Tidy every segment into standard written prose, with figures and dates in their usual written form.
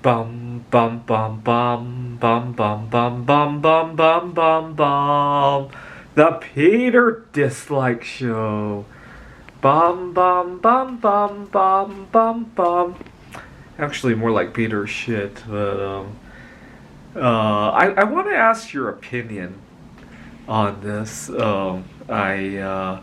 Bum bum bum bum bum bum bum bum bum bum bum bum. The Peter Dislike Show. Bum bum bum bum bum bum bum. Actually, more like Peter shit. But I want to ask your opinion on this. I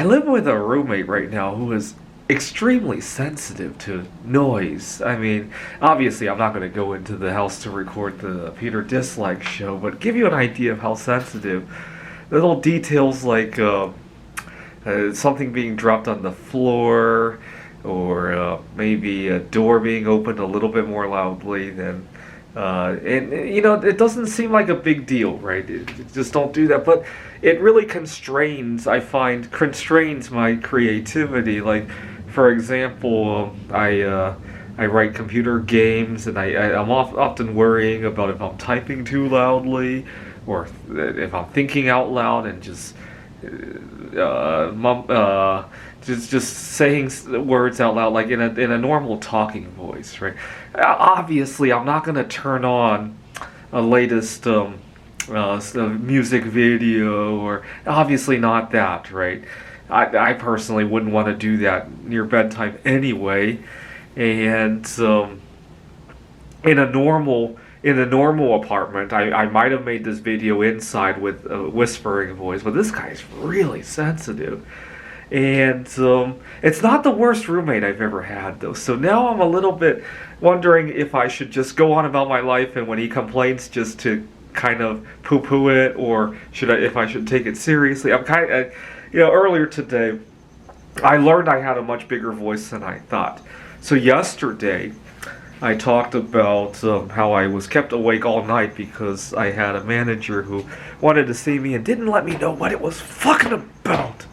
live with a roommate right now who is extremely sensitive to noise. I mean, obviously, I'm not going to go into the house to record the Peter Dislike Show, but give you an idea of how sensitive. Little details like something being dropped on the floor, or maybe a door being opened a little bit more loudly than. And you know, it doesn't seem like a big deal, right? Just don't do that. But it really constrains, I find, constrains my creativity. Like, for example, I write computer games, and I'm often worrying about if I'm typing too loudly, or if I'm thinking out loud and just mum, just saying words out loud, like in a normal talking voice, right? Obviously, I'm not gonna turn on a latest music video, or obviously not that, right? I personally wouldn't want to do that near bedtime anyway, and in a normal apartment, I might have made this video inside with a whispering voice, but this guy's really sensitive. And it's not the worst roommate I've ever had, though. So now I'm a little bit wondering if I should just go on about my life, and when he complains, just to kind of poo-poo it, or if I should take it seriously. I'm kind of, earlier today, I learned I had a much bigger voice than I thought. So yesterday, I talked about how I was kept awake all night because I had a manager who wanted to see me and didn't let me know what it was fucking about.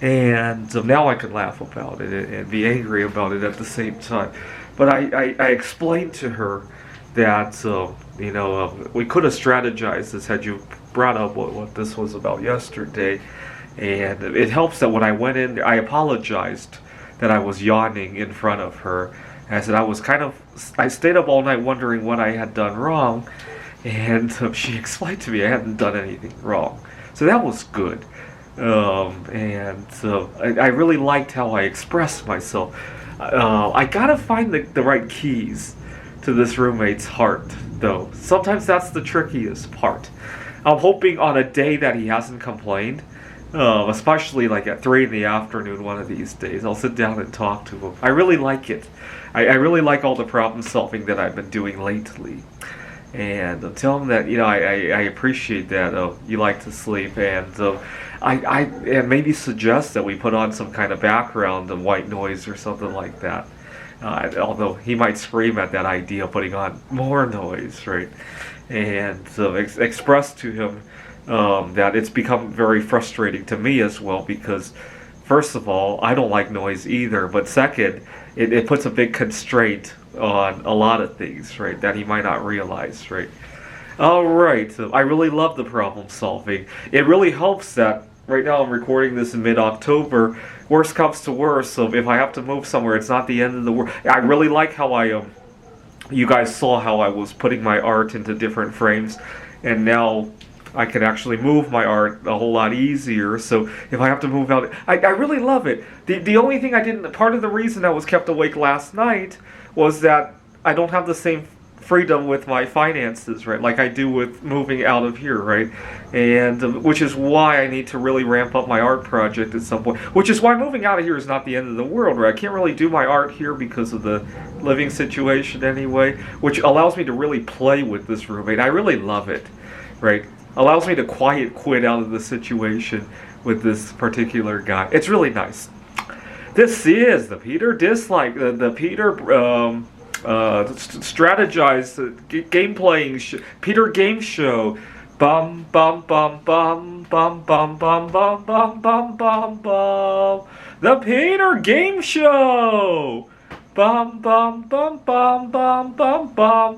And now I can laugh about it and be angry about it at the same time. But I explained to her that, we could have strategized this had you brought up what this was about yesterday. And it helps that when I went in, I apologized that I was yawning in front of her. I said I stayed up all night wondering what I had done wrong, and she explained to me I hadn't done anything wrong. So that was good. I really liked how I expressed myself. I gotta find the right keys to this roommate's heart, though. Sometimes that's the trickiest part. I'm hoping on a day that he hasn't complained, especially like at 3 in the afternoon one of these days, I'll sit down and talk to him. I really like it. I really like all the problem solving that I've been doing lately. And tell him that, I appreciate that you like to sleep, and and maybe suggest that we put on some kind of background of white noise or something like that. Although he might scream at that idea of putting on more noise, right? And express to him that it's become very frustrating to me as well, because first of all, I don't like noise either, but second, it puts a big constraint on a lot of things, right, that he might not realize, right? Alright, so I really love the problem solving. It really helps that right now I'm recording this in mid-October. Worst comes to worst, so if I have to move somewhere, it's not the end of the world. I really like how you guys saw how I was putting my art into different frames, and now I can actually move my art a whole lot easier. So if I have to move out, I really love it. The only thing I didn't, part of the reason I was kept awake last night was that I don't have the same freedom with my finances, right, like I do with moving out of here, right? And which is why I need to really ramp up my art project at some point, which is why moving out of here is not the end of the world, right? I can't really do my art here because of the living situation anyway, which allows me to really play with this roommate. I really love it, right? Allows me to quiet quit out of the situation with this particular guy. It's really nice. This is the Peter Dislike, the Peter strategized game playing Peter Game Show. Bum bum bum bum bum bum bum bum bum bum bum bum. The Peter Game Show. Bum bum bum bum bum bum bum.